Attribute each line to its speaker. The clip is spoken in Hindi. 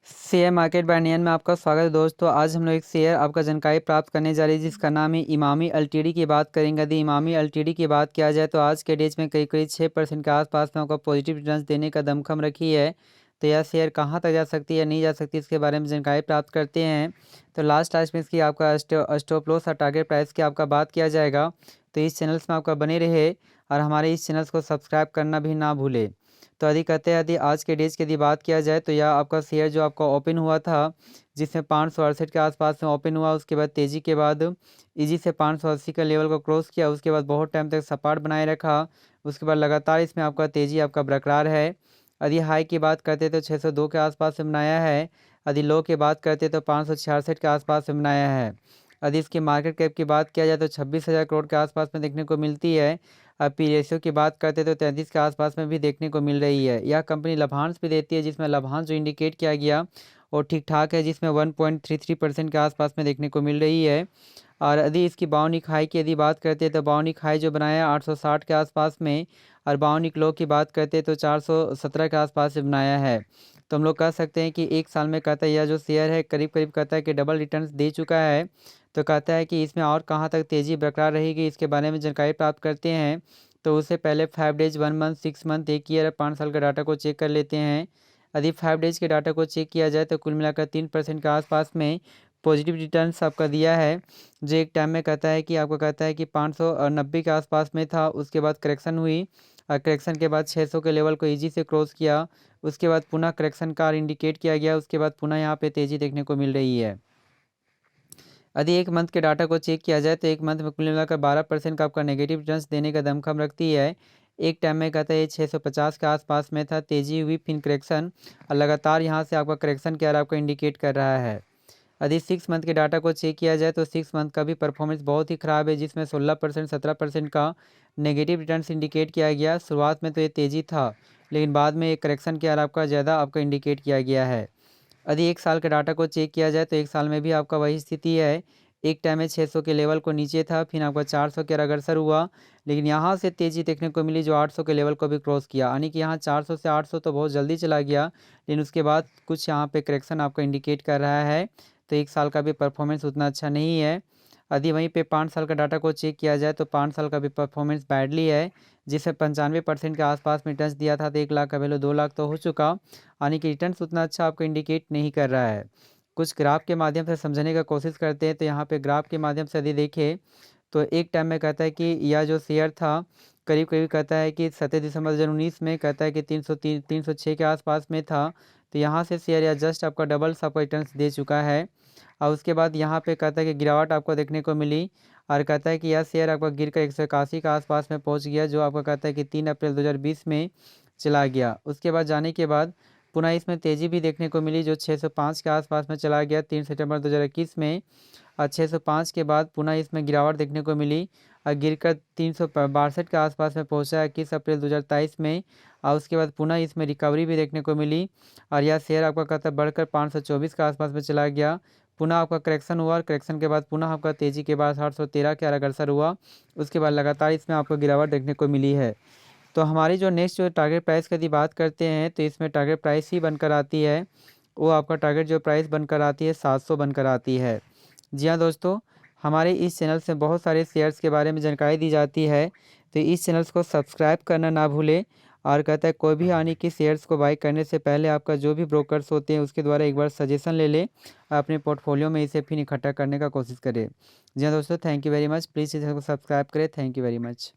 Speaker 1: शेयर मार्केट बाय नियन में आपका स्वागत है दोस्तों। आज हम लोग एक शेयर आपका जानकारी प्राप्त करने जा रहे हैं जिसका नाम है इमामी एलटीडी की बात करेंगे। यदि इमामी एलटीडी की बात किया जाए तो आज के डेज में करीब करीब 6% के आसपास में आपका पॉजिटिव रिटर्न्स देने का दमखम रखी है। तो यह शेयर कहाँ तक जा सकती है या नहीं जा सकती इसके बारे में जानकारी प्राप्त करते हैं। तो लास्ट टाइम में इसकी आपका स्टॉप लॉस और टारगेट प्राइस की आपका बात किया जाएगा। तो इस चैनल्स में आपका बने रहे और हमारे इस चैनल्स को सब्सक्राइब करना भी ना भूले। तो यदि कहते हैं यदि आज के डेज की यदि बात किया जाए तो यह आपका शेयर जो आपका ओपन हुआ था जिसमें 568 के आसपास में ओपन हुआ, उसके बाद तेज़ी के बाद इजी से 580 का लेवल को क्रॉस किया, उसके बाद बहुत टाइम तक सपाट बनाए रखा। उसके बाद लगातार इसमें आपका तेज़ी आपका बरकरार है। यदि हाई की बात करते तो 602 के आसपास में बनाया है। यदि लो की बात करते तो 566 के आसपास में बनाया है। यदि इसकी मार्केट कैप की बात किया जाए तो 26,000 करोड़ के आसपास में देखने को मिलती है। अब पी रेशियो की बात करते तो 33 के आसपास में भी देखने को मिल रही है। यह कंपनी लाभांश भी देती है जिसमें लाभांश जो इंडिकेट किया गया और ठीक ठाक है, जिसमें 1.33% के आसपास में देखने को मिल रही है। और यदि इसकी बाउनिक हाई की यदि बात करते हैं तो बाउनिक हाई जो बनाया है 860 के आसपास में, और बाउनिक लो की बात करते हैं तो 417 के आसपास से बनाया है। तो हम लोग कह सकते हैं कि एक साल में कहता है यह जो शेयर है करीब करीब कहता है कि डबल रिटर्न्स दे चुका है। तो कहता है कि इसमें और कहाँ तक तेज़ी बरकरार रहेगी इसके बारे में जानकारी प्राप्त करते हैं। तो उससे पहले 5 डेज 1 मंथ 6 मंथ 1 ईयर 5 साल का डाटा को चेक कर लेते हैं। यदि 5 डेज के डाटा को चेक किया जाए तो कुल मिलाकर 3% के आसपास में पॉजिटिव रिटर्न्स आपका दिया है। जो एक टाइम में कहता है कि आपको कहता है कि 590 के आसपास में था, उसके बाद करेक्शन हुई और करेक्शन के बाद 600 के लेवल को ईजी से क्रॉस किया। उसके बाद पुनः करेक्शन का इंडिकेट किया गया, उसके बाद पुनः यहाँ पे तेज़ी देखने को मिल रही है। यदि एक मंथ के डाटा को चेक किया जाए तो एक मंथ में कुल मिलाकर 12% का आपका नेगेटिव रिटर्न्स देने का दमखम रखती है। एक टाइम में कहता है ये 650 के आसपास में था, तेज़ी हुई फिर करेक्शन और लगातार यहाँ से आपका करेक्शन क्या आपको इंडिकेट कर रहा है। यदि 6 मंथ के डाटा को चेक किया जाए तो 6 मंथ का भी परफॉर्मेंस बहुत ही ख़राब है, जिसमें 16% 17% का नेगेटिव रिटर्न्स इंडिकेट किया गया। शुरुआत में तो ये तेज़ी था लेकिन बाद में एक करेक्शन के आपका ज़्यादा आपका इंडिकेट किया गया है। यदि एक साल के डाटा को चेक किया जाए तो एक साल में भी आपका वही स्थिति है। एक टाइम में 600 के लेवल को नीचे था, फिर आपका 400 के अग्रसर हुआ, लेकिन यहाँ से तेज़ी देखने को मिली जो 800 के लेवल को भी क्रॉस किया, यानी कि यहाँ 400 से 800 तो बहुत जल्दी चला गया, लेकिन उसके बाद कुछ यहाँ पे करेक्शन आपको इंडिकेट कर रहा है। तो एक साल का भी परफॉर्मेंस उतना अच्छा नहीं है। यदि वहीं पे 5 साल का डाटा को चेक किया जाए तो 5 साल का भी परफॉर्मेंस बैडली है, जिसमें 95% के आसपास में रिटर्न्स दिया था। तो 1 लाख का वैल्यू 2 लाख तो हो चुका, यानी कि रिटर्न्स उतना अच्छा आपको इंडिकेट नहीं कर रहा है। कुछ ग्राफ के माध्यम से समझने का कोशिश करते हैं। तो यहाँ पे ग्राफ के माध्यम से यदि देखें तो एक टाइम में कहता है कि यह जो शेयर था करीब करीब कहता है कि 27 दिसंबर 2019 में कहता है कि 306 के आसपास में था। तो यहाँ से शेयर या जस्ट आपका डबल आपका रिटर्न्स दे चुका है। और उसके बाद यहाँ पे कहता है कि गिरावट आपको देखने को मिली और कहता है कि यह शेयर आपका गिर कर 181 के आसपास में पहुँच गया, जो आपका कहता है कि 3 अप्रैल 2020 में चला गया। उसके बाद जाने के बाद पुनः इसमें तेज़ी भी देखने को मिली जो 605 के आसपास में चला गया 3 सितंबर 2021 में, और 605 के बाद पुनः इसमें गिरावट देखने को मिली और गिरकर 362 के आसपास में पहुंचा 21 अप्रैल 2023 में। और उसके बाद पुनः इसमें रिकवरी भी देखने को मिली और यह शेयर आपका कहता बढ़कर 524 के आसपास में चला गया। पुनः आपका करेक्शन हुआ और करेक्शन के बाद पुनः आपका तेज़ी के बाद 813 के अग्रसर हुआ। उसके बाद लगातार इसमें आपको गिरावट देखने को मिली है। तो हमारी जो नेक्स्ट जो टारगेट प्राइस की यदि बात करते हैं तो इसमें टारगेट प्राइस ही बनकर आती है, वो आपका टारगेट जो प्राइस बनकर आती है 700 बनकर आती है। जी हाँ दोस्तों, हमारे इस चैनल से बहुत सारे शेयर्स के बारे में जानकारी दी जाती है। तो इस चैनल्स को सब्सक्राइब करना ना भूलें। और कहता है कोई भी आने की शेयर्स को बाई करने से पहले आपका जो भी ब्रोकर्स होते हैं उसके द्वारा एक बार सजेशन ले लें और अपने पोर्टफोलियो में इसे फिर इकट्ठा करने का कोशिश करें। जी हाँ दोस्तों, thank you very much. Please इसे सब्सक्राइब करें। Thank you very much.